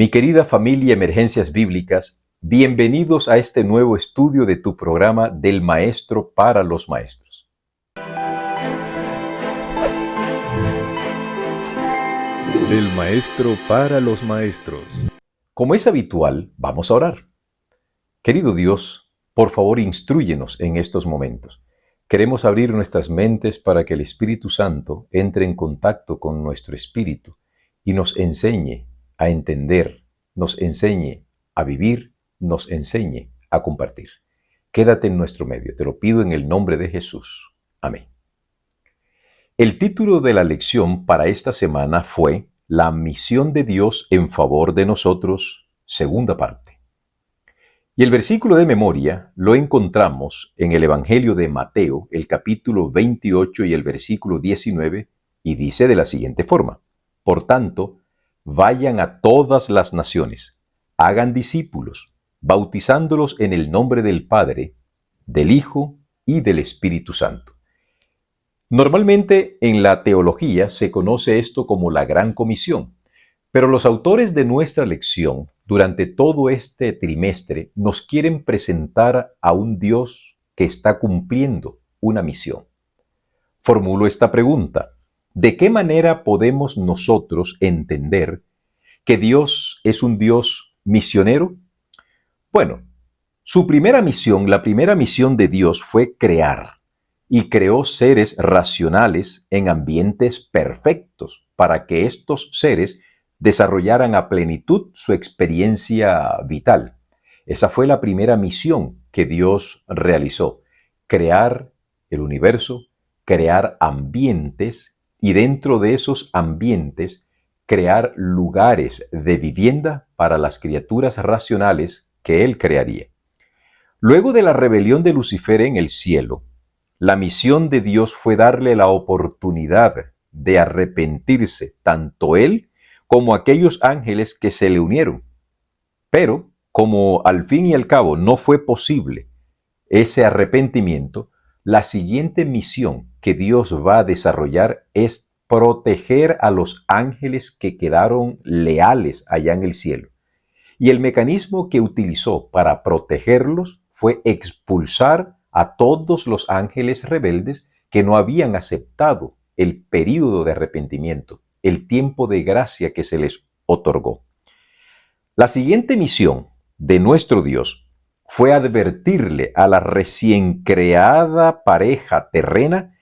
Mi querida familia Emergencias Bíblicas, bienvenidos a este nuevo estudio de tu programa del Maestro para los Maestros. Del Maestro para los Maestros. Como es habitual, vamos a orar. Querido Dios, por favor, instrúyenos en estos momentos. Queremos abrir nuestras mentes para que el Espíritu Santo entre en contacto con nuestro espíritu y nos enseñe a entender, nos enseñe a vivir, nos enseñe a compartir. Quédate en nuestro medio, te lo pido en el nombre de Jesús. Amén. El título de la lección para esta semana fue La misión de Dios en favor de nosotros, segunda parte. Y el versículo de memoria lo encontramos en el Evangelio de Mateo, el capítulo 28 y el versículo 19, y dice de la siguiente forma: Por tanto, vayan a todas las naciones, hagan discípulos, bautizándolos en el nombre del Padre, del Hijo y del Espíritu Santo. Normalmente en la teología se conoce esto como la Gran Comisión, pero los autores de nuestra lección durante todo este trimestre nos quieren presentar a un Dios que está cumpliendo una misión. Formulo esta pregunta: ¿de qué manera podemos nosotros entender que Dios es un Dios misionero? Bueno, su primera misión, la primera misión de Dios fue crear, y creó seres racionales en ambientes perfectos para que estos seres desarrollaran a plenitud su experiencia vital. Esa fue la primera misión que Dios realizó: crear el universo, crear ambientes y dentro de esos ambientes crear lugares de vivienda para las criaturas racionales que Él crearía. Luego de la rebelión de Lucifer en el cielo, la misión de Dios fue darle la oportunidad de arrepentirse, tanto Él como aquellos ángeles que se le unieron. Pero, como al fin y al cabo no fue posible ese arrepentimiento, la siguiente misión que Dios va a desarrollar es proteger a los ángeles que quedaron leales allá en el cielo. Y el mecanismo que utilizó para protegerlos fue expulsar a todos los ángeles rebeldes que no habían aceptado el período de arrepentimiento, el tiempo de gracia que se les otorgó. La siguiente misión de nuestro Dios fue advertirle a la recién creada pareja terrena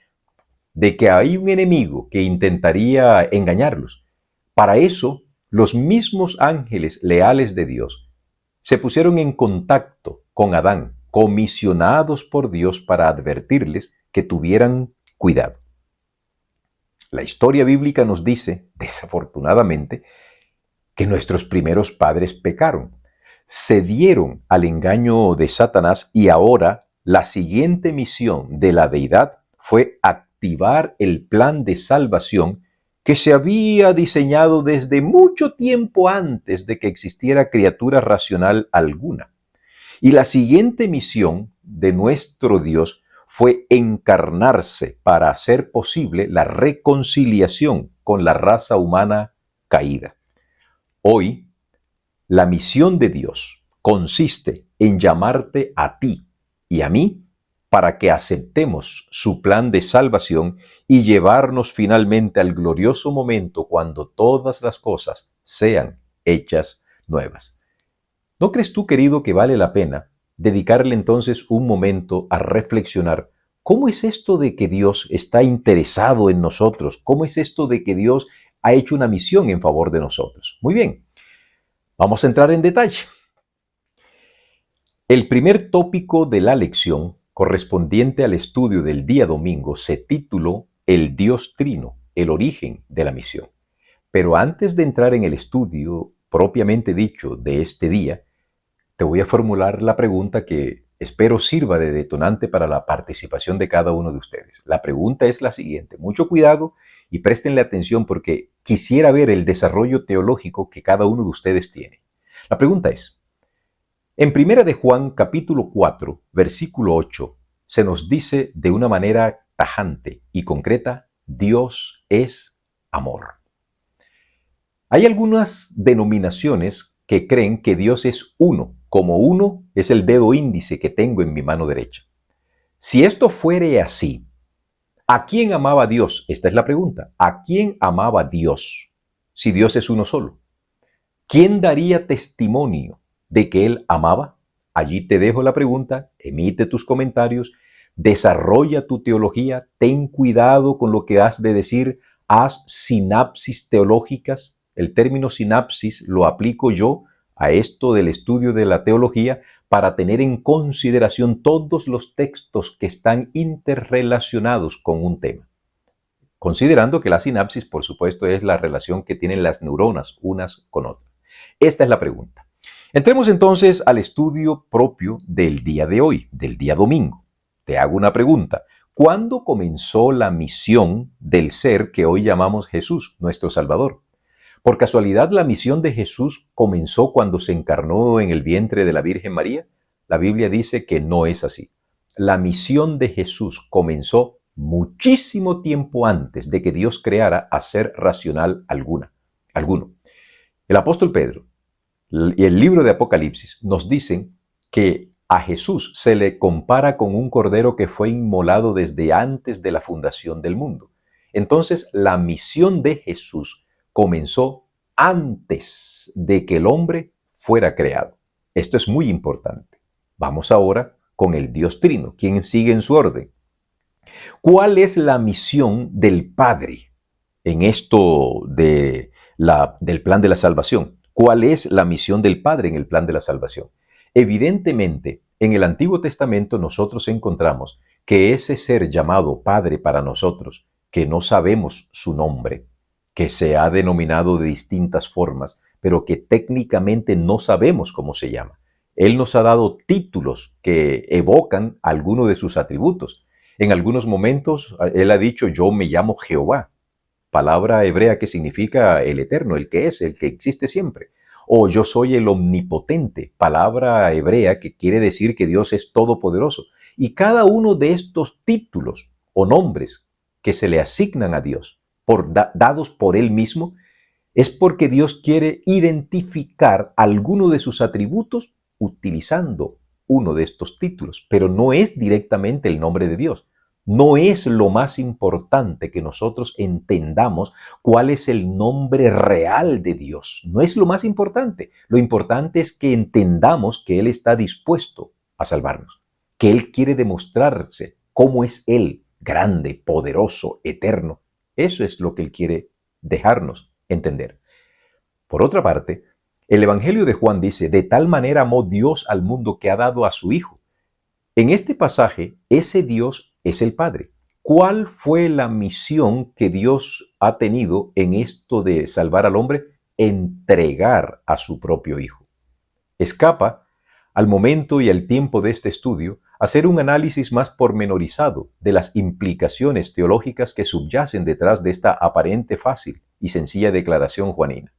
de que hay un enemigo que intentaría engañarlos. Para eso, los mismos ángeles leales de Dios se pusieron en contacto con Adán, comisionados por Dios para advertirles que tuvieran cuidado. La historia bíblica nos dice, desafortunadamente, que nuestros primeros padres pecaron, cedieron al engaño de Satanás y ahora la siguiente misión de la deidad fue activar el plan de salvación que se había diseñado desde mucho tiempo antes de que existiera criatura racional alguna. Y la siguiente misión de nuestro Dios fue encarnarse para hacer posible la reconciliación con la raza humana caída. Hoy, la misión de Dios consiste en llamarte a ti y a mí para que aceptemos su plan de salvación y llevarnos finalmente al glorioso momento cuando todas las cosas sean hechas nuevas. ¿No crees tú, querido, que vale la pena dedicarle entonces un momento a reflexionar cómo es esto de que Dios está interesado en nosotros? ¿Cómo es esto de que Dios ha hecho una misión en favor de nosotros? Muy bien, vamos a entrar en detalle. El primer tópico de la lección correspondiente al estudio del día domingo se tituló El Dios Trino, el origen de la misión. Pero antes de entrar en el estudio propiamente dicho de este día, te voy a formular la pregunta que espero sirva de detonante para la participación de cada uno de ustedes. La pregunta es la siguiente: mucho cuidado y préstenle atención porque quisiera ver el desarrollo teológico que cada uno de ustedes tiene. La pregunta es: en Primera de Juan, capítulo 4, versículo 8, se nos dice de una manera tajante y concreta: Dios es amor. Hay algunas denominaciones que creen que Dios es uno, como uno es el dedo índice que tengo en mi mano derecha. Si esto fuere así, ¿a quién amaba Dios? Esta es la pregunta. ¿A quién amaba Dios si Dios es uno solo? ¿Quién daría testimonio de que Él amaba? Allí te dejo la pregunta, emite tus comentarios, desarrolla tu teología, ten cuidado con lo que has de decir, haz sinapsis teológicas. El término sinapsis lo aplico yo a esto del estudio de la teología para tener en consideración todos los textos que están interrelacionados con un tema. Considerando que la sinapsis, por supuesto, es la relación que tienen las neuronas unas con otras. Esta es la pregunta. Entremos entonces al estudio propio del día de hoy, del día domingo. Te hago una pregunta. ¿Cuándo comenzó la misión del ser que hoy llamamos Jesús, nuestro Salvador? ¿Por casualidad la misión de Jesús comenzó cuando se encarnó en el vientre de la Virgen María? La Biblia dice que no es así. La misión de Jesús comenzó muchísimo tiempo antes de que Dios creara a ser racional alguno. El apóstol Pedro y el libro de Apocalipsis nos dicen que a Jesús se le compara con un cordero que fue inmolado desde antes de la fundación del mundo. Entonces, la misión de Jesús comenzó antes de que el hombre fuera creado. Esto es muy importante. Vamos ahora con el Dios Trino, quien sigue en su orden. ¿Cuál es la misión del Padre en esto del plan de la salvación? ¿Cuál es la misión del Padre en el plan de la salvación? Evidentemente, en el Antiguo Testamento nosotros encontramos que ese ser llamado Padre para nosotros, que no sabemos su nombre, que se ha denominado de distintas formas, pero que técnicamente no sabemos cómo se llama. Él nos ha dado títulos que evocan alguno de sus atributos. En algunos momentos, Él ha dicho, yo me llamo Jehová, palabra hebrea que significa el eterno, el que es, el que existe siempre. O yo soy el omnipotente, palabra hebrea que quiere decir que Dios es todopoderoso. Y cada uno de estos títulos o nombres que se le asignan a Dios, dados por Él mismo, es porque Dios quiere identificar alguno de sus atributos utilizando uno de estos títulos, pero no es directamente el nombre de Dios. No es lo más importante que nosotros entendamos cuál es el nombre real de Dios. No es lo más importante. Lo importante es que entendamos que Él está dispuesto a salvarnos, que Él quiere demostrarse cómo es Él, grande, poderoso, eterno. Eso es lo que Él quiere dejarnos entender. Por otra parte, el Evangelio de Juan dice, de tal manera amó Dios al mundo que ha dado a su Hijo. En este pasaje, ese Dios es el Padre. ¿Cuál fue la misión que Dios ha tenido en esto de salvar al hombre? Entregar a su propio Hijo. Escapa al momento y al tiempo de este estudio hacer un análisis más pormenorizado de las implicaciones teológicas que subyacen detrás de esta aparente fácil y sencilla declaración juanina.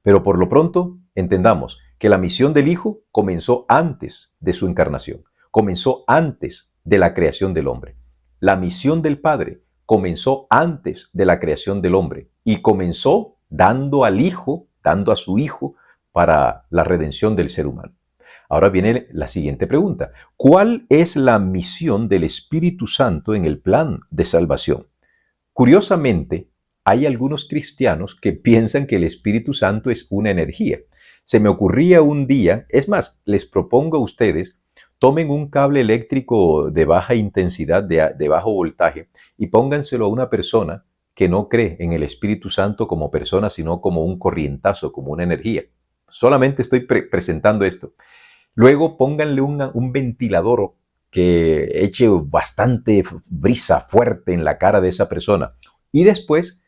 Pero por lo pronto, entendamos que la misión del Hijo comenzó antes de su encarnación, comenzó antes de la creación del hombre. La misión del Padre comenzó antes de la creación del hombre y comenzó dando a su Hijo para la redención del ser humano. Ahora viene la siguiente pregunta. ¿Cuál es la misión del Espíritu Santo en el plan de salvación? Curiosamente, hay algunos cristianos que piensan que el Espíritu Santo es una energía. Se me ocurría un día, es más, les propongo a ustedes, tomen un cable eléctrico de baja intensidad, de bajo voltaje, y pónganselo a una persona que no cree en el Espíritu Santo como persona, sino como un corrientazo, como una energía. Solamente estoy presentando esto. Luego pónganle un ventilador que eche bastante brisa fuerte en la cara de esa persona. Y después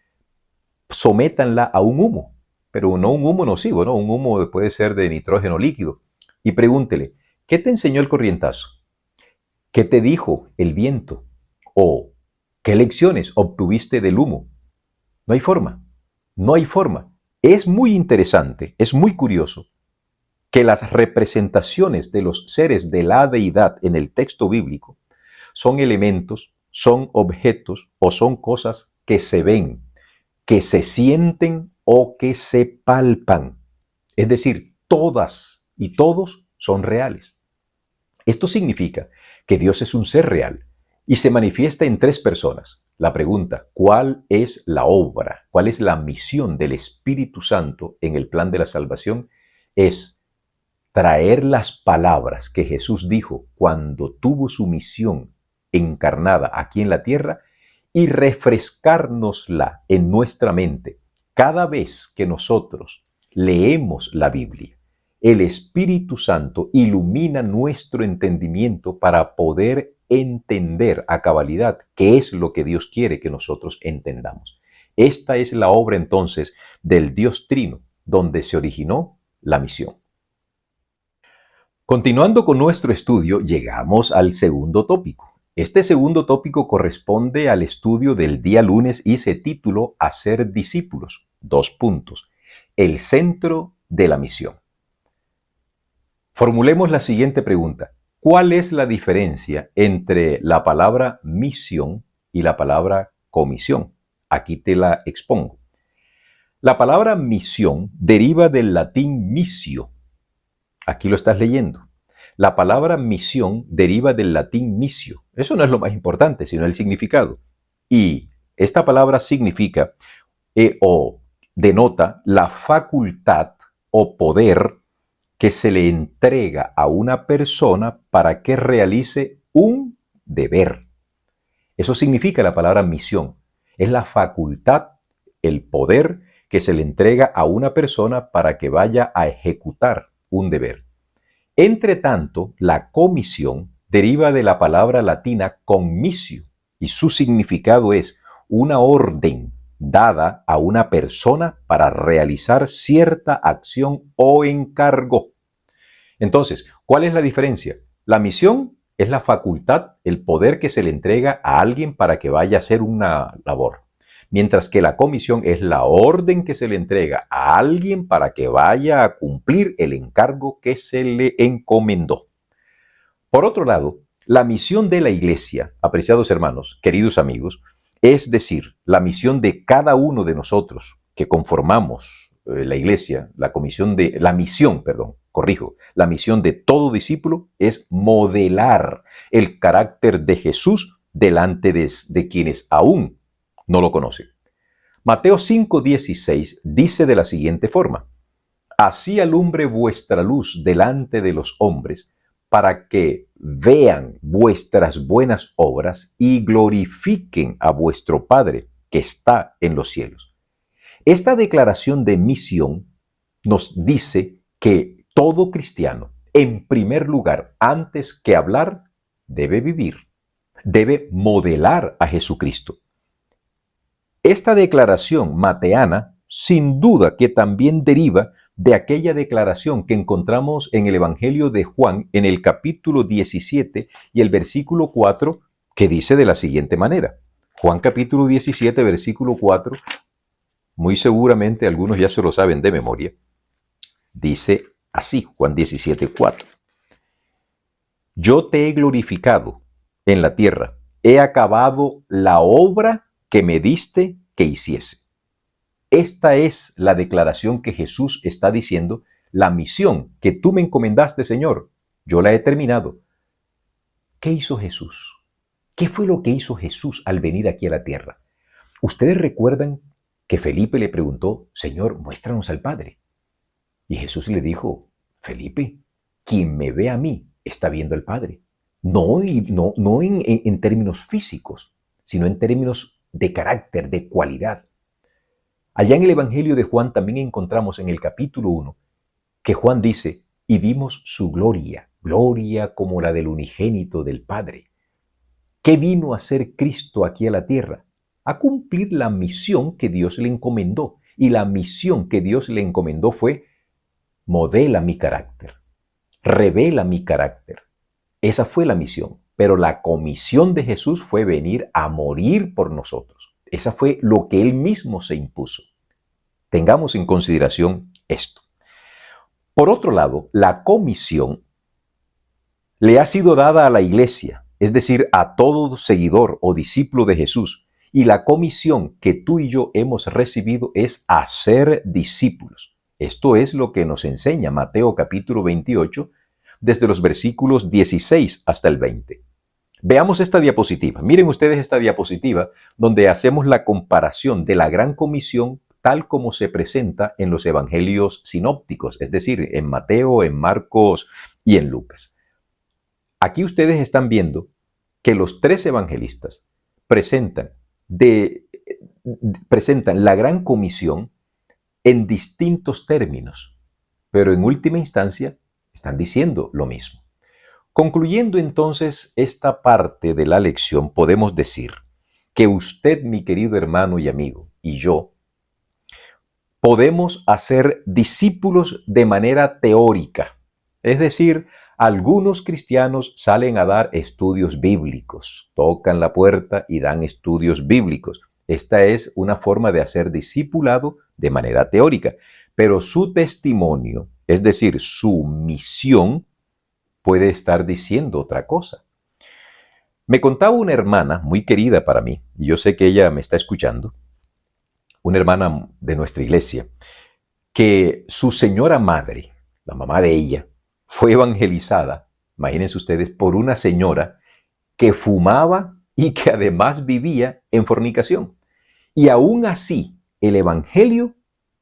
sométanla a un humo, pero no un humo nocivo, ¿no? Un humo puede ser de nitrógeno líquido. Y pregúntele, ¿qué te enseñó el corrientazo? ¿Qué te dijo el viento? ¿O qué lecciones obtuviste del humo? No hay forma, no hay forma. Es muy interesante, es muy curioso que las representaciones de los seres de la deidad en el texto bíblico son elementos, son objetos o son cosas que se ven, que se sienten o que se palpan. Es decir, todas y todos son reales. Esto significa que Dios es un ser real y se manifiesta en tres personas. La pregunta, ¿cuál es la obra? ¿Cuál es la misión del Espíritu Santo en el plan de la salvación? Es traer las palabras que Jesús dijo cuando tuvo su misión encarnada aquí en la tierra y refrescárnosla en nuestra mente cada vez que nosotros leemos la Biblia. El Espíritu Santo ilumina nuestro entendimiento para poder entender a cabalidad qué es lo que Dios quiere que nosotros entendamos. Esta es la obra entonces del Dios Trino, donde se originó la misión. Continuando con nuestro estudio, llegamos al segundo tópico. Este segundo tópico corresponde al estudio del día lunes y se tituló Hacer discípulos. 2 puntos. El centro de la misión. Formulemos la siguiente pregunta. ¿Cuál es la diferencia entre la palabra misión y la palabra comisión? Aquí te la expongo. La palabra misión deriva del latín missio. Aquí lo estás leyendo. La palabra misión deriva del latín missio. Eso no es lo más importante, sino el significado. Y esta palabra significa o denota la facultad o poder que se le entrega a una persona para que realice un deber. Eso significa la palabra misión. Es la facultad, el poder que se le entrega a una persona para que vaya a ejecutar un deber. Entre tanto, la comisión deriva de la palabra latina commissio y su significado es una orden dada a una persona para realizar cierta acción o encargo. Entonces, ¿cuál es la diferencia? La misión es la facultad, el poder que se le entrega a alguien para que vaya a hacer una labor, mientras que la comisión es la orden que se le entrega a alguien para que vaya a cumplir el encargo que se le encomendó. Por otro lado, la misión de la iglesia, apreciados hermanos, queridos amigos, es decir, la misión de cada uno de nosotros que conformamos la iglesia, la misión de todo discípulo es modelar el carácter de Jesús delante de quienes aún no lo conocen. Mateo 5:16 dice de la siguiente forma: Así alumbre vuestra luz delante de los hombres, para que vean vuestras buenas obras y glorifiquen a vuestro Padre que está en los cielos. Esta declaración de misión nos dice que todo cristiano, en primer lugar, antes que hablar, debe vivir, debe modelar a Jesucristo. Esta declaración mateana, sin duda que también deriva de aquella declaración que encontramos en el Evangelio de Juan, en el capítulo 17 y el versículo 4, que dice de la siguiente manera. Juan capítulo 17, versículo 4, muy seguramente algunos ya se lo saben de memoria, dice así, Juan 17, 4. Yo te he glorificado en la tierra, he acabado la obra que me diste que hiciese. Esta es la declaración que Jesús está diciendo, la misión que tú me encomendaste, Señor, yo la he terminado. ¿Qué hizo Jesús? ¿Qué fue lo que hizo Jesús al venir aquí a la tierra? Ustedes recuerdan que Felipe le preguntó, Señor, muéstranos al Padre. Y Jesús le dijo, Felipe, quien me ve a mí está viendo al Padre. No en términos físicos, sino en términos de carácter, de cualidad. Allá en el Evangelio de Juan también encontramos en el capítulo 1 que Juan dice, y vimos su gloria, gloria como la del unigénito del Padre. ¿Qué vino a hacer Cristo aquí a la tierra? A cumplir la misión que Dios le encomendó. Y la misión que Dios le encomendó fue, modela mi carácter, revela mi carácter. Esa fue la misión. Pero la comisión de Jesús fue venir a morir por nosotros. Esa fue lo que Él mismo se impuso. Tengamos en consideración esto. Por otro lado, la comisión le ha sido dada a la iglesia, es decir, a todo seguidor o discípulo de Jesús. Y la comisión que tú y yo hemos recibido es hacer discípulos. Esto es lo que nos enseña Mateo capítulo 28, desde los versículos 16 hasta el 20. Veamos esta diapositiva. Miren ustedes esta diapositiva donde hacemos la comparación de la Gran Comisión tal como se presenta en los evangelios sinópticos, es decir, en Mateo, en Marcos y en Lucas. Aquí ustedes están viendo que los tres evangelistas presentan la Gran Comisión en distintos términos, pero en última instancia están diciendo lo mismo. Concluyendo entonces esta parte de la lección, podemos decir que usted, mi querido hermano y amigo, y yo, podemos hacer discípulos de manera teórica. Es decir, algunos cristianos salen a dar estudios bíblicos, tocan la puerta y dan estudios bíblicos. Esta es una forma de hacer discipulado de manera teórica, pero su testimonio, es decir, su misión, puede estar diciendo otra cosa. Me contaba una hermana muy querida para mí, y yo sé que ella me está escuchando, una hermana de nuestra iglesia, que su señora madre, la mamá de ella, fue evangelizada, imagínense ustedes, por una señora que fumaba y que además vivía en fornicación. Y aún así, el evangelio,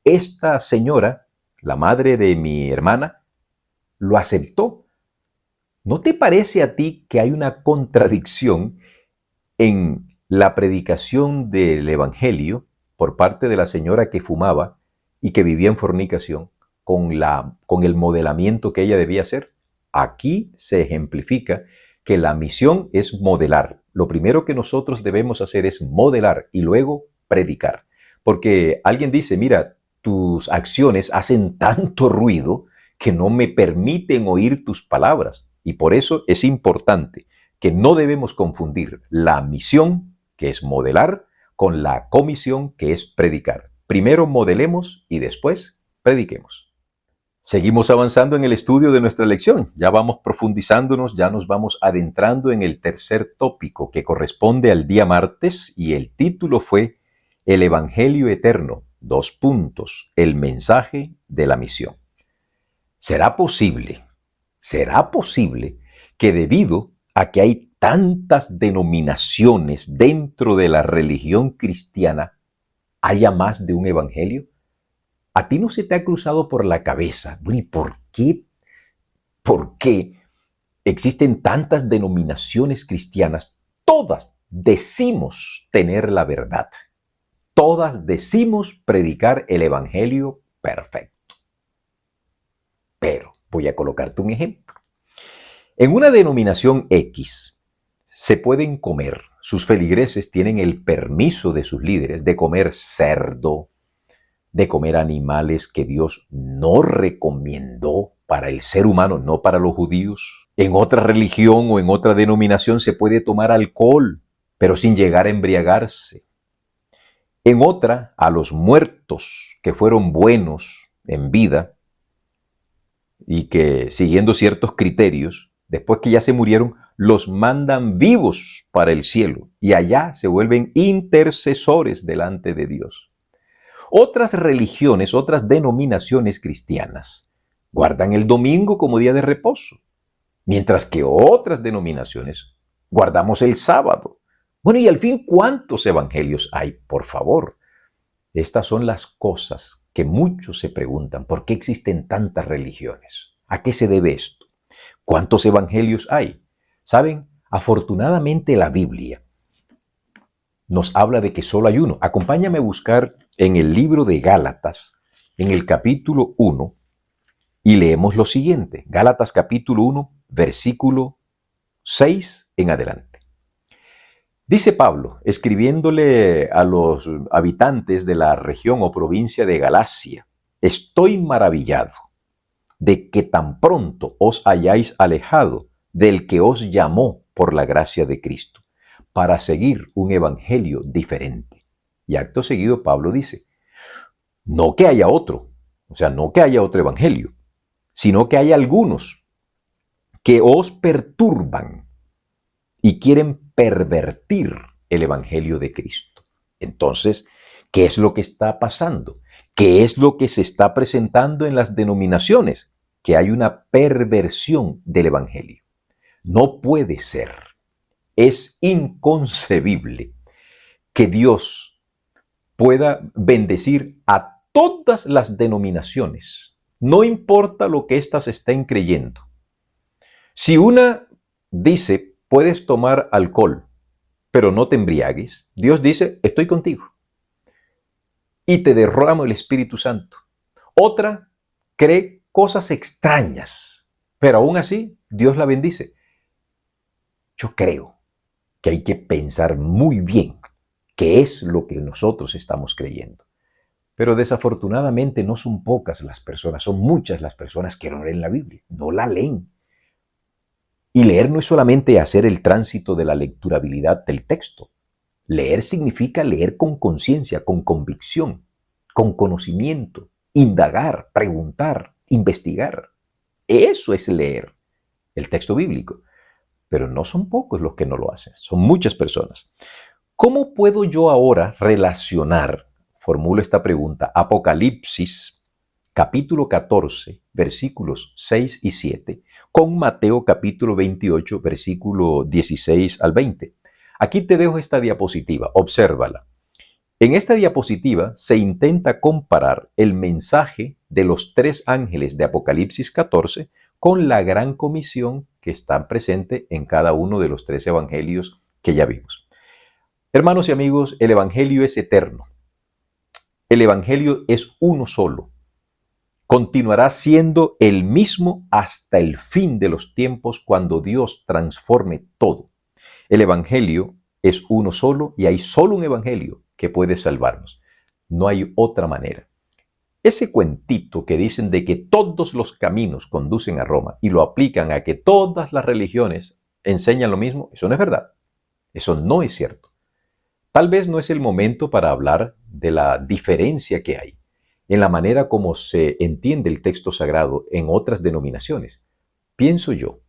esta señora, la madre de mi hermana, lo aceptó. ¿No te parece a ti que hay una contradicción en la predicación del evangelio por parte de la señora que fumaba y que vivía en fornicación con el modelamiento que ella debía hacer? Aquí se ejemplifica que la misión es modelar. Lo primero que nosotros debemos hacer es modelar y luego predicar. Porque alguien dice, mira, tus acciones hacen tanto ruido que no me permiten oír tus palabras. Y por eso es importante que no debemos confundir la misión, que es modelar, con la comisión, que es predicar. Primero modelemos y después prediquemos. Seguimos avanzando en el estudio de nuestra lección. Ya vamos profundizándonos, ya nos vamos adentrando en el tercer tópico que corresponde al día martes y el título fue El Evangelio Eterno, : el mensaje de la misión. ¿Será posible que debido a que hay tantas denominaciones dentro de la religión cristiana, haya más de un evangelio? ¿A ti no se te ha cruzado por la cabeza, bueno, ¿y por qué existen tantas denominaciones cristianas? Todas decimos tener la verdad. Todas decimos predicar el evangelio perfecto. Pero voy a colocarte un ejemplo. En una denominación X se pueden comer, sus feligreses tienen el permiso de sus líderes de comer cerdo, de comer animales que Dios no recomendó para el ser humano, no para los judíos. En otra religión o en otra denominación se puede tomar alcohol, pero sin llegar a embriagarse. En otra, a los muertos que fueron buenos en vida y que siguiendo ciertos criterios, después que ya se murieron, los mandan vivos para el cielo y allá se vuelven intercesores delante de Dios. Otras religiones, otras denominaciones cristianas guardan el domingo como día de reposo, mientras que otras denominaciones guardamos el sábado. Bueno, y al fin, ¿cuántos evangelios hay? Por favor, estas son las cosas que muchos se preguntan. ¿Por qué existen tantas religiones? ¿A qué se debe esto? ¿Cuántos evangelios hay? ¿Saben? Afortunadamente la Biblia nos habla de que solo hay uno. Acompáñame a buscar en el libro de Gálatas, en el capítulo 1, y leemos lo siguiente. Gálatas capítulo 1, versículo 6 en adelante. Dice Pablo, escribiéndole a los habitantes de la región o provincia de Galacia: estoy maravillado de que tan pronto os hayáis alejado del que os llamó por la gracia de Cristo, para seguir un evangelio diferente. Y acto seguido Pablo dice, no que haya otro, no que haya otro evangelio, sino que hay algunos que os perturban y quieren pervertir el evangelio de Cristo. Entonces, ¿qué es lo que está pasando? ¿Qué es lo que se está presentando en las denominaciones? Que hay una perversión del Evangelio. No puede ser. Es inconcebible que Dios pueda bendecir a todas las denominaciones. No importa lo que éstas estén creyendo. Si una dice, puedes tomar alcohol, pero no te embriagues, Dios dice, estoy contigo. Y te derramo el Espíritu Santo. Otra cree cosas extrañas, pero aún así Dios la bendice. Yo creo que hay que pensar muy bien qué es lo que nosotros estamos creyendo. Pero desafortunadamente no son pocas las personas, son muchas las personas que no leen la Biblia, no la leen. Y leer no es solamente hacer el tránsito de la lecturabilidad del texto. Leer significa leer con conciencia, con convicción, con conocimiento, indagar, preguntar, investigar. Eso es leer el texto bíblico. Pero no son pocos los que no lo hacen, son muchas personas. ¿Cómo puedo yo ahora relacionar, formulo esta pregunta, Apocalipsis capítulo 14, versículos 6 y 7, con Mateo capítulo 28, versículo 16 al 20? Aquí te dejo esta diapositiva, obsérvala. En esta diapositiva se intenta comparar el mensaje de los tres ángeles de Apocalipsis 14 con la gran comisión que está presente en cada uno de los tres evangelios que ya vimos. Hermanos y amigos, el evangelio es eterno. El evangelio es uno solo. Continuará siendo el mismo hasta el fin de los tiempos cuando Dios transforme todo. El evangelio es uno solo y hay solo un evangelio que puede salvarnos. No hay otra manera. Ese cuentito que dicen de que todos los caminos conducen a Roma y lo aplican a que todas las religiones enseñan lo mismo, eso no es verdad. Eso no es cierto. Tal vez no es el momento para hablar de la diferencia que hay en la manera como se entiende el texto sagrado en otras denominaciones. Pienso yo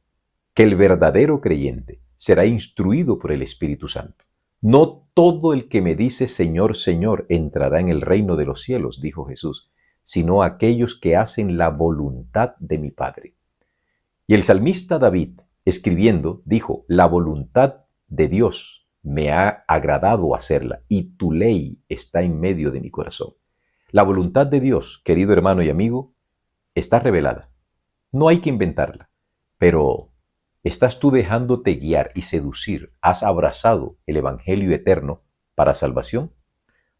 que el verdadero creyente será instruido por el Espíritu Santo. No todo el que me dice Señor, Señor entrará en el reino de los cielos, dijo Jesús, sino aquellos que hacen la voluntad de mi Padre. Y el salmista David, escribiendo, dijo, la voluntad de Dios me ha agradado hacerla y tu ley está en medio de mi corazón. La voluntad de Dios, querido hermano y amigo, está revelada. No hay que inventarla, pero ¿estás tú dejándote guiar y seducir? ¿Has abrazado el Evangelio eterno para salvación?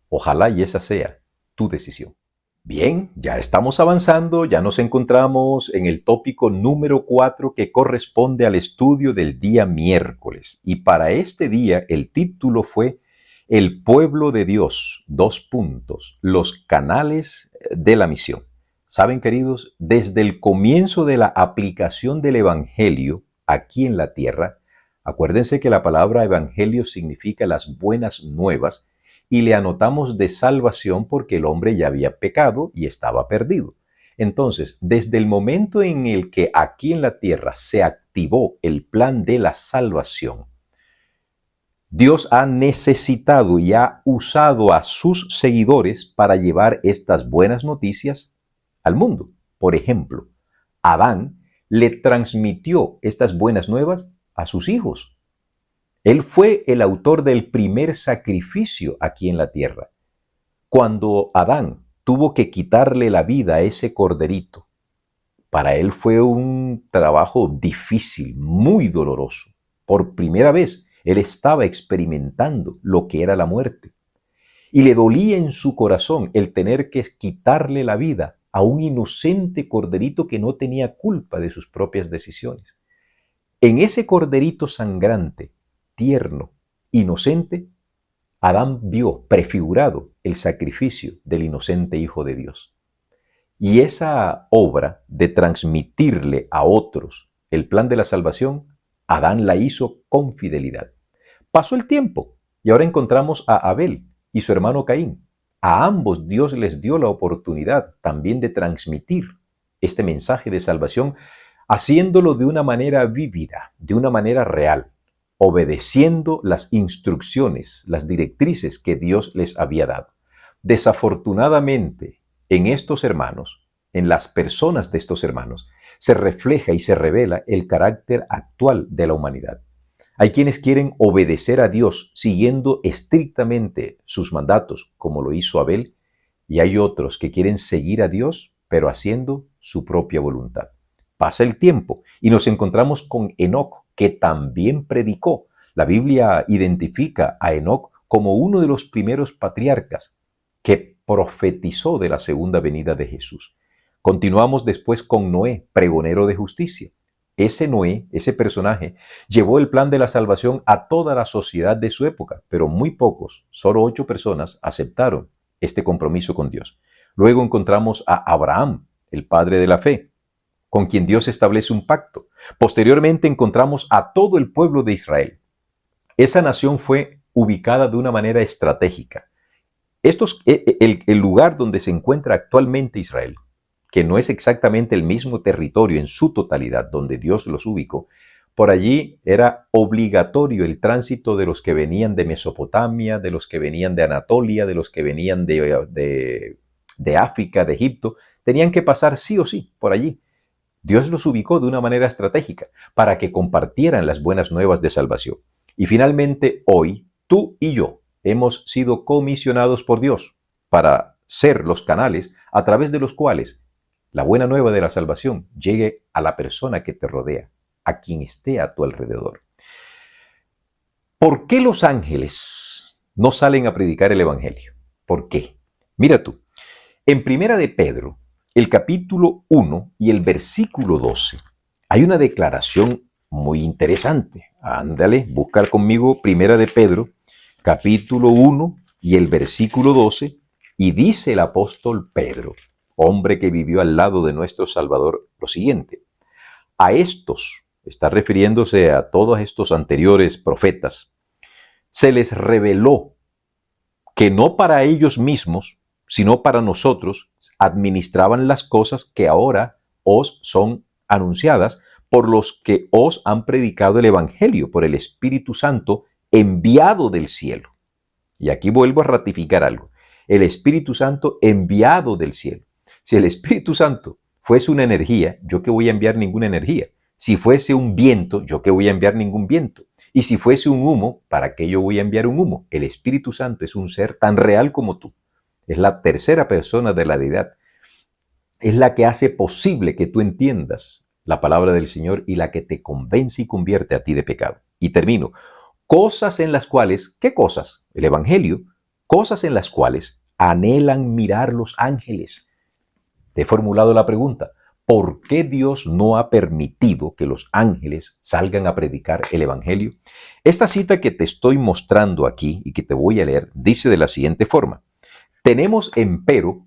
Ojalá y esa sea tu decisión. Bien, ya estamos avanzando, ya nos encontramos en el tópico número 4 que corresponde al estudio del día miércoles. Y para este día el título fue El pueblo de Dios, los canales de la misión. Saben, queridos, desde el comienzo de la aplicación del Evangelio aquí en la tierra, acuérdense que la palabra evangelio significa las buenas nuevas y le anotamos de salvación porque el hombre ya había pecado y estaba perdido. Entonces, desde el momento en el que aquí en la tierra se activó el plan de la salvación, Dios ha necesitado y ha usado a sus seguidores para llevar estas buenas noticias al mundo. Por ejemplo, Adán le transmitió estas buenas nuevas a sus hijos. Él fue el autor del primer sacrificio aquí en la tierra. Cuando Adán tuvo que quitarle la vida a ese corderito, para él fue un trabajo difícil, muy doloroso. Por primera vez, él estaba experimentando lo que era la muerte. Y le dolía en su corazón el tener que quitarle la vida a un inocente corderito que no tenía culpa de sus propias decisiones. En ese corderito sangrante, tierno, inocente, Adán vio prefigurado el sacrificio del inocente Hijo de Dios. Y esa obra de transmitirle a otros el plan de la salvación, Adán la hizo con fidelidad. Pasó el tiempo y ahora encontramos a Abel y su hermano Caín. A ambos Dios les dio la oportunidad también de transmitir este mensaje de salvación, haciéndolo de una manera vívida, de una manera real, obedeciendo las instrucciones, las directrices que Dios les había dado. Desafortunadamente, en estos hermanos, en las personas de estos hermanos, se refleja y se revela el carácter actual de la humanidad. Hay quienes quieren obedecer a Dios siguiendo estrictamente sus mandatos, como lo hizo Abel, y hay otros que quieren seguir a Dios, pero haciendo su propia voluntad. Pasa el tiempo y nos encontramos con Enoc, que también predicó. La Biblia identifica a Enoc como uno de los primeros patriarcas que profetizó de la segunda venida de Jesús. Continuamos después con Noé, pregonero de justicia. Ese Noé, ese personaje, llevó el plan de la salvación a toda la sociedad de su época, pero muy pocos, solo 8 personas, aceptaron este compromiso con Dios. Luego encontramos a Abraham, el padre de la fe, con quien Dios establece un pacto. Posteriormente encontramos a todo el pueblo de Israel. Esa nación fue ubicada de una manera estratégica. El lugar donde se encuentra actualmente Israel, que no es exactamente el mismo territorio en su totalidad donde Dios los ubicó, por allí era obligatorio el tránsito de los que venían de Mesopotamia, de los que venían de Anatolia, de los que venían de África, de Egipto. Tenían que pasar sí o sí por allí. Dios los ubicó de una manera estratégica para que compartieran las buenas nuevas de salvación. Y finalmente, hoy, tú y yo hemos sido comisionados por Dios para ser los canales a través de los cuales la buena nueva de la salvación llegue a la persona que te rodea, a quien esté a tu alrededor. ¿Por qué los ángeles no salen a predicar el evangelio? ¿Por qué? Mira tú, en Primera de Pedro, el capítulo 1 y el versículo 12, hay una declaración muy interesante. Ándale, busca conmigo Primera de Pedro, capítulo 1 y el versículo 12, y dice el apóstol Pedro, hombre que vivió al lado de nuestro Salvador, lo siguiente: a estos, está refiriéndose a todos estos anteriores profetas, se les reveló que no para ellos mismos, sino para nosotros, administraban las cosas que ahora os son anunciadas por los que os han predicado el Evangelio por el Espíritu Santo enviado del cielo. Y aquí vuelvo a ratificar algo. El Espíritu Santo enviado del cielo. Si el Espíritu Santo fuese una energía, ¿yo qué voy a enviar ninguna energía? Si fuese un viento, ¿yo qué voy a enviar ningún viento? Y si fuese un humo, ¿para qué yo voy a enviar un humo? El Espíritu Santo es un ser tan real como tú. Es la tercera persona de la deidad. Es la que hace posible que tú entiendas la palabra del Señor y la que te convence y convierte a ti de pecado. Y termino. Cosas en las cuales, ¿qué cosas? El Evangelio. Cosas en las cuales anhelan mirar los ángeles. Te he formulado la pregunta: ¿por qué Dios no ha permitido que los ángeles salgan a predicar el Evangelio? Esta cita que te estoy mostrando aquí y que te voy a leer dice de la siguiente forma: tenemos empero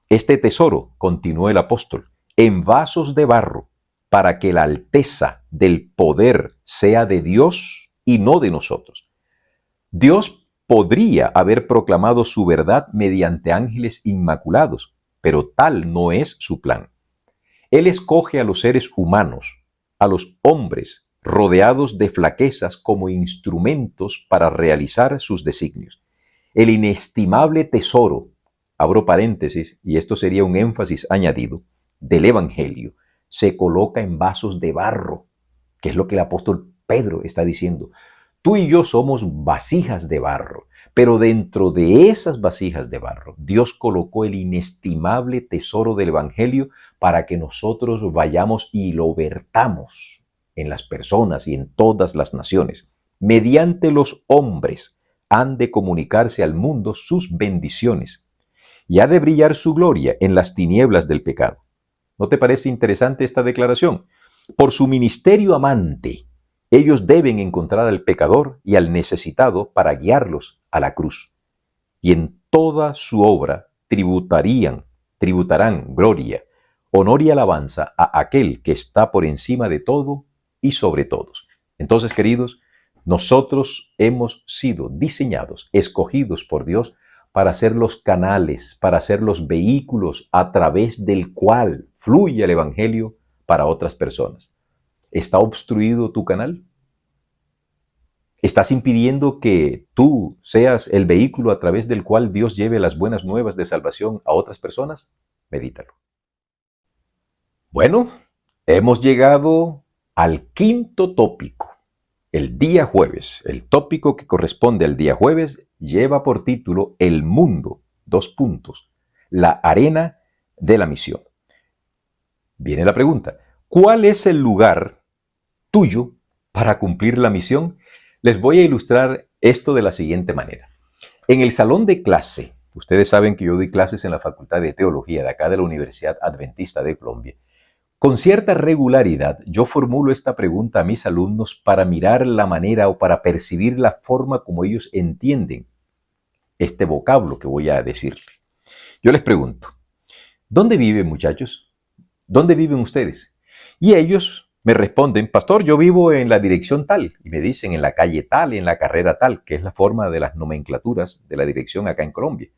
este tesoro, continuó el apóstol, en vasos de barro, para que la alteza del poder sea de Dios y no de nosotros. Dios podría haber proclamado su verdad mediante ángeles inmaculados, pero tal no es su plan. Él escoge a los seres humanos, a los hombres rodeados de flaquezas como instrumentos para realizar sus designios. El inestimable tesoro, abro paréntesis, y esto sería un énfasis añadido, del Evangelio, se coloca en vasos de barro, que es lo que el apóstol Pedro está diciendo. Tú y yo somos vasijas de barro, pero dentro de esas vasijas de barro, Dios colocó el inestimable tesoro del Evangelio para que nosotros vayamos y lo vertamos en las personas y en todas las naciones. Mediante los hombres han de comunicarse al mundo sus bendiciones y ha de brillar su gloria en las tinieblas del pecado. ¿No te parece interesante esta declaración? Por su ministerio amante, ellos deben encontrar al pecador y al necesitado para guiarlos a la cruz. Y en toda su obra tributarán gloria, honor y alabanza a aquel que está por encima de todo y sobre todos. Entonces, queridos, nosotros hemos sido diseñados, escogidos por Dios para ser los canales, para ser los vehículos a través del cual fluye el Evangelio para otras personas. ¿Está obstruido tu canal? ¿Estás impidiendo que tú seas el vehículo a través del cual Dios lleve las buenas nuevas de salvación a otras personas? Medítalo. Bueno, hemos llegado al quinto tópico. El día jueves, el tópico que corresponde al día jueves, lleva por título El mundo, la arena de la misión. Viene la pregunta, ¿cuál es el lugar tuyo para cumplir la misión? Les voy a ilustrar esto de la siguiente manera. En el salón de clase, ustedes saben que yo doy clases en la Facultad de Teología de acá de la Universidad Adventista de Colombia. Con cierta regularidad, yo formulo esta pregunta a mis alumnos para mirar la manera o para percibir la forma como ellos entienden este vocablo que voy a decirle. Yo les pregunto, ¿dónde viven, muchachos? ¿Dónde viven ustedes? Y ellos me responden, pastor, yo vivo en la dirección tal. Y me dicen en la calle tal, en la carrera tal, que es la forma de las nomenclaturas de la dirección acá en Colombia.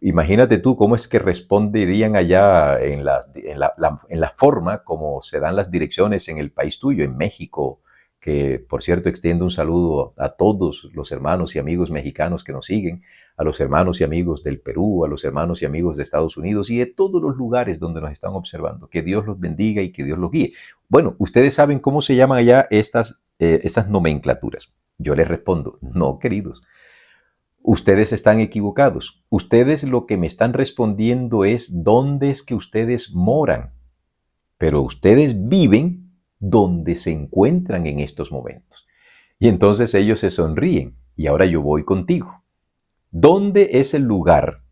Imagínate tú cómo es que responderían allá en la forma como se dan las direcciones en el país tuyo, en México, que por cierto extiendo un saludo a todos los hermanos y amigos mexicanos que nos siguen, a los hermanos y amigos del Perú, a los hermanos y amigos de Estados Unidos y de todos los lugares donde nos están observando. Que Dios los bendiga y que Dios los guíe. Bueno, ustedes saben cómo se llaman allá estas nomenclaturas. Yo les respondo, no, queridos. Ustedes están equivocados. Ustedes lo que me están respondiendo es dónde es que ustedes moran. Pero ustedes viven donde se encuentran en estos momentos. Y entonces ellos se sonríen. Y ahora yo voy contigo. ¿Dónde es el lugar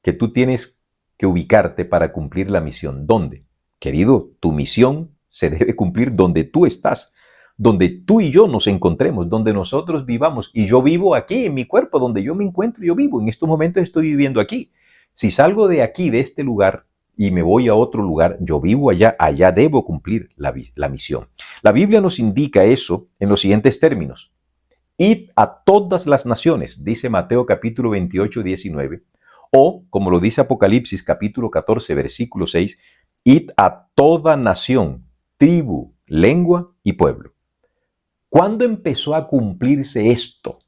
que tú tienes que ubicarte para cumplir la misión? ¿Dónde? Querido, tu misión se debe cumplir donde tú estás. Donde tú y yo nos encontremos, donde nosotros vivamos. Y yo vivo aquí, en mi cuerpo, donde yo me encuentro, yo vivo. En estos momentos estoy viviendo aquí. Si salgo de aquí, de este lugar, y me voy a otro lugar, yo vivo allá, allá debo cumplir la misión. La Biblia nos indica eso en los siguientes términos. Id a todas las naciones, dice Mateo capítulo 28, 19. O, como lo dice Apocalipsis capítulo 14, versículo 6, id a toda nación, tribu, lengua y pueblo. ¿Cuándo empezó a cumplirse esto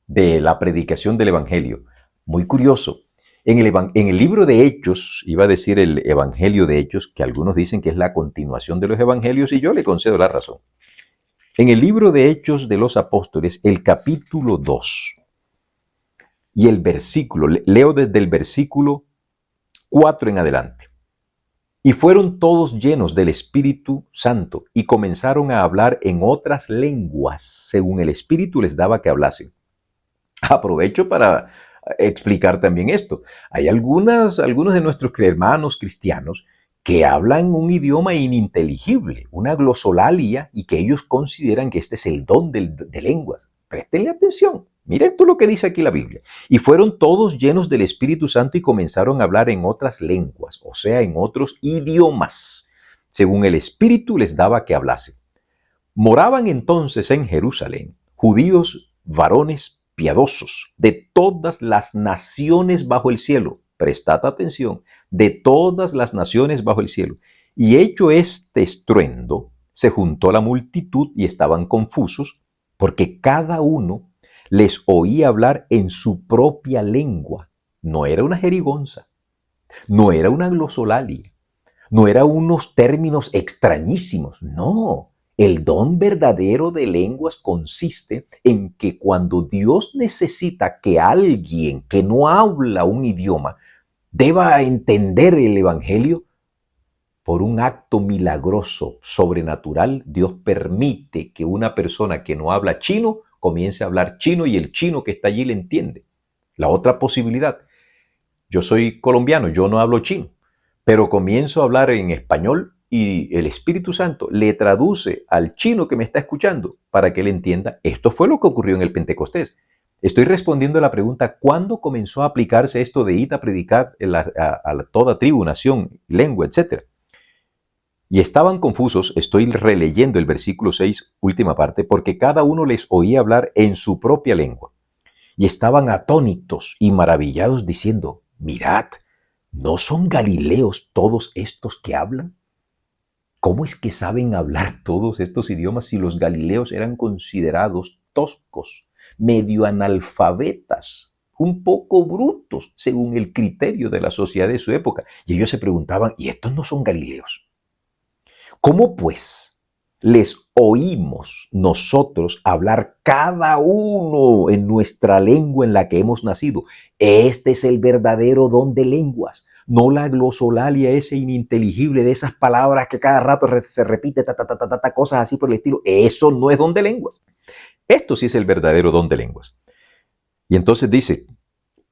de la predicación del Evangelio? Muy curioso. En el libro de Hechos, iba a decir el Evangelio de Hechos, que algunos dicen que es la continuación de los Evangelios, y yo le concedo la razón. En el libro de Hechos de los Apóstoles, el capítulo 2, y el versículo, leo desde el versículo 4 en adelante. Y fueron todos llenos del Espíritu Santo y comenzaron a hablar en otras lenguas, según el Espíritu les daba que hablasen. Aprovecho para explicar también esto. Hay algunos de nuestros hermanos cristianos que hablan un idioma ininteligible, una glosolalia, y que ellos consideran que este es el don de lenguas. Préstenle atención. Miren tú lo que dice aquí la Biblia. Y fueron todos llenos del Espíritu Santo y comenzaron a hablar en otras lenguas, o sea, en otros idiomas, según el Espíritu les daba que hablasen. Moraban entonces en Jerusalén judíos, varones piadosos, de todas las naciones bajo el cielo. Prestad atención, de todas las naciones bajo el cielo. Y hecho este estruendo, se juntó la multitud y estaban confusos, porque cada uno les oía hablar en su propia lengua. No era una jerigonza, no era una glosolalia, no eran unos términos extrañísimos, no. El don verdadero de lenguas consiste en que cuando Dios necesita que alguien que no habla un idioma deba entender el Evangelio, por un acto milagroso, sobrenatural, Dios permite que una persona que no habla chino comience a hablar chino y el chino que está allí le entiende. La otra posibilidad, yo soy colombiano, yo no hablo chino, pero comienzo a hablar en español y el Espíritu Santo le traduce al chino que me está escuchando para que él entienda. Esto fue lo que ocurrió en el Pentecostés. Estoy respondiendo a la pregunta, ¿cuándo comenzó a aplicarse esto de ir a predicar a toda tribu, nación, lengua, etcétera? Y estaban confusos, estoy releyendo el versículo 6, última parte, porque cada uno les oía hablar en su propia lengua. Y estaban atónitos y maravillados diciendo, mirad, ¿no son galileos todos estos que hablan? ¿Cómo es que saben hablar todos estos idiomas si los galileos eran considerados toscos, medio analfabetas, un poco brutos según el criterio de la sociedad de su época? Y ellos se preguntaban, ¿y estos no son galileos? ¿Cómo pues les oímos nosotros hablar cada uno en nuestra lengua en la que hemos nacido? Este es el verdadero don de lenguas, no la glosolalia ese ininteligible de esas palabras que cada rato se repite, cosas así por el estilo. Eso no es don de lenguas. Esto sí es el verdadero don de lenguas. Y entonces dice,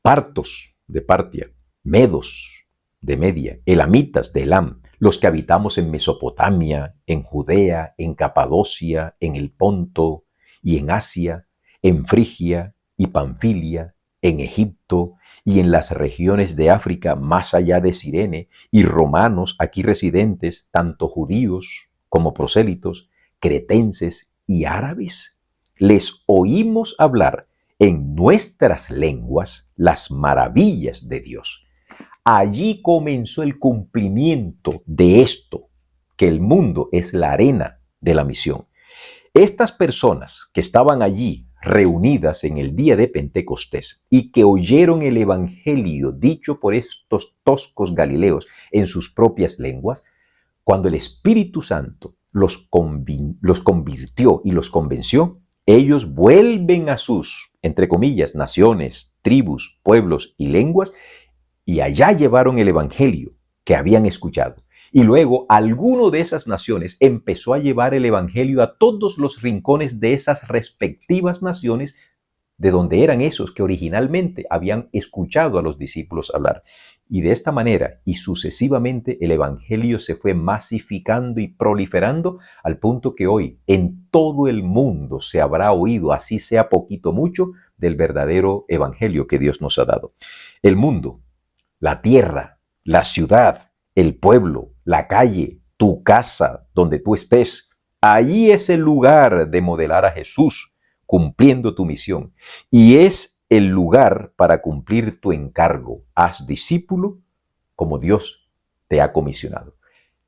partos de Partia, medos de Media, elamitas de Elam, los que habitamos en Mesopotamia, en Judea, en Capadocia, en el Ponto y en Asia, en Frigia y Panfilia, en Egipto y en las regiones de África más allá de Cirene, y romanos aquí residentes, tanto judíos como prosélitos, cretenses y árabes, les oímos hablar en nuestras lenguas las maravillas de Dios. Allí comenzó el cumplimiento de esto, que el mundo es la arena de la misión. Estas personas que estaban allí reunidas en el día de Pentecostés y que oyeron el evangelio dicho por estos toscos galileos en sus propias lenguas, cuando el Espíritu Santo los convirtió y los convenció, ellos vuelven a sus, entre comillas, naciones, tribus, pueblos y lenguas, y allá llevaron el evangelio que habían escuchado. Y luego alguno de esas naciones empezó a llevar el evangelio a todos los rincones de esas respectivas naciones de donde eran esos que originalmente habían escuchado a los discípulos hablar. Y de esta manera y sucesivamente el evangelio se fue masificando y proliferando al punto que hoy en todo el mundo se habrá oído, así sea poquito mucho, del verdadero evangelio que Dios nos ha dado. El mundo, la tierra, la ciudad, el pueblo, la calle, tu casa, donde tú estés, allí es el lugar de modelar a Jesús, cumpliendo tu misión. Y es el lugar para cumplir tu encargo. Haz discípulo como Dios te ha comisionado.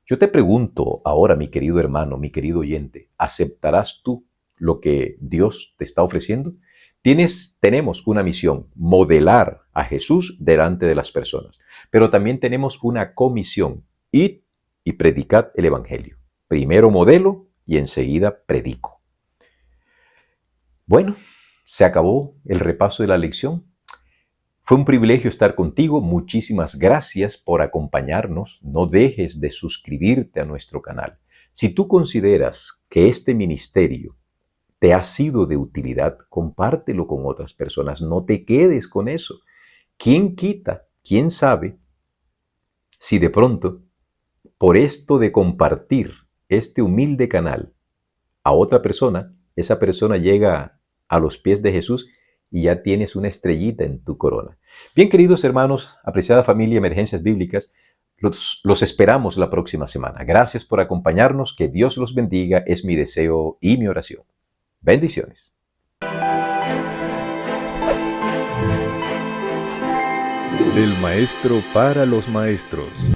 Yo te pregunto ahora, mi querido hermano, mi querido oyente, ¿aceptarás tú lo que Dios te está ofreciendo? Tenemos una misión, modelar a Jesús delante de las personas, pero también tenemos una comisión, id y predicad el evangelio. Primero modelo y enseguida predico. Bueno, se acabó el repaso de la lección. Fue un privilegio estar contigo. Muchísimas gracias por acompañarnos. No dejes de suscribirte a nuestro canal. Si tú consideras que este ministerio te ha sido de utilidad, compártelo con otras personas. No te quedes con eso. ¿Quién quita? ¿Quién sabe si de pronto, por esto de compartir este humilde canal a otra persona, esa persona llega a los pies de Jesús y ya tienes una estrellita en tu corona? Bien, queridos hermanos, apreciada familia Emergencias Bíblicas, los esperamos la próxima semana. Gracias por acompañarnos. Que Dios los bendiga. Es mi deseo y mi oración. Bendiciones. Del maestro para los maestros.